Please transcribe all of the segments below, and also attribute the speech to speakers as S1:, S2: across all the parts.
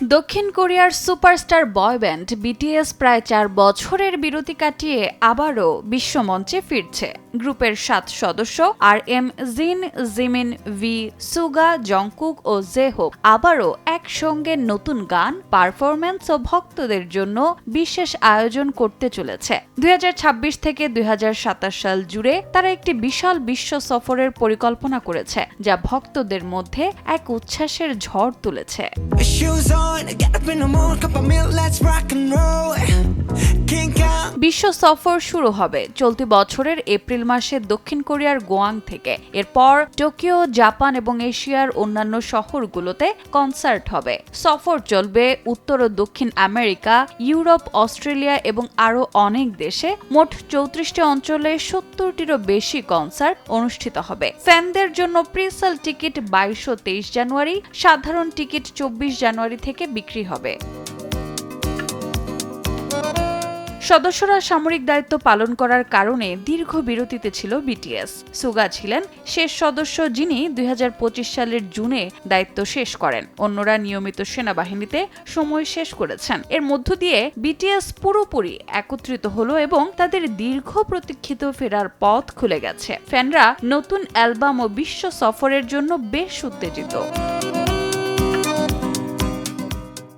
S1: দক্ষিণ কোরিয়ার superstar বয়ব্যান্ড BTS প্রায় 4 বছরের বিরতি কাটিয়ে আবারও বিশ্বমঞ্চে ফিরছে। গ্রুপের 7 সদস্য RM, জিন, জিমিন, ভি, সুগা, জংকুক ও জেহোপ আবারও একসঙ্গে নতুন গান, পারফরম্যান্স ও ভক্তদের জন্য বিশেষ আয়োজন করতে চলেছে। 2026 থেকে 2027 সাল জুড়ে তারা একটি বিশাল বিশ্ব সফরের পরিকল্পনা করেছে, যা ভক্তদের মধ্যে এক উচ্ছ্বাসের ঝড় তুলেছে। বিশ্ব সফর শুরু হবে চলতি বছরের এপ্রিল মাসে দক্ষিণ কোরিয়ার গোয়াং থেকে। এরপর টোকিও, জাপান এবং এশিয়ার অন্যান্য শহরগুলোতে কনসার্ট হবে। সফর চলবে উত্তর ও দক্ষিণ আমেরিকা, ইউরোপ, অস্ট্রেলিয়া এবং আরও অনেক দেশে। মোট 34টি অঞ্চলে 70টিরও বেশি কনসার্ট অনুষ্ঠিত হবে। ফ্যানদের জন্য প্রি-সেল টিকিট 22 ও 23 জানুয়ারি, সাধারণ টিকিট 24 জানুয়ারি থেকে বিক্রি হবে। সদস্যরা সামরিক দায়িত্ব পালন করার কারণে দীর্ঘ বিরতিতে ছিল বিটিএস। সুগা ছিলেন শেষ সদস্য, যিনি 2025 সালের জুনে দায়িত্ব শেষ করেন। অন্যরা নিয়মিত সেনাবাহিনীতে সময় শেষ করেছেন। এর মধ্য দিয়ে বিটিএস পুরোপুরি একত্রিত হলো এবং তাদের দীর্ঘ প্রতীক্ষিত ফেরার পথ খুলে গেছে। ফ্যানরা নতুন অ্যালবাম ও বিশ্ব সফরের জন্য বেশ উত্তেজিত।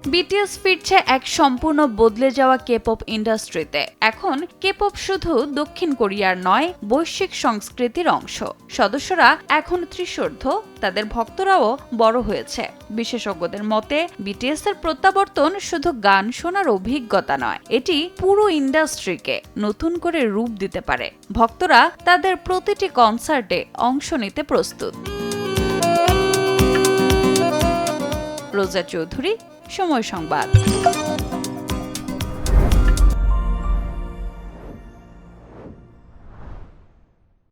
S1: বিটিএস ফিরছে এক সম্পূর্ণ বদলে যাওয়া কে-পপ ইন্ডাস্ট্রিতে। এখন কে-পপ শুধু দক্ষিণ কোরিয়ার নয়, বৈশ্বিক সংস্কৃতির অংশ। সদস্যরা এখন ত্রিশোর্ধ্ব, তাদের ভক্তরাও বড় হয়েছে। বিশেষজ্ঞদের মতে বিটিএস এর প্রত্যাবর্তন শুধু গান শোনার অভিজ্ঞতা নয়, এটি পুরো ইন্ডাস্ট্রিকে নতুন করে রূপ দিতে পারে। ভক্তরা তাদের প্রতিটি কনসার্টে অংশ নিতে প্রস্তুত। রোজা চৌধুরী, সময় সংবাদ।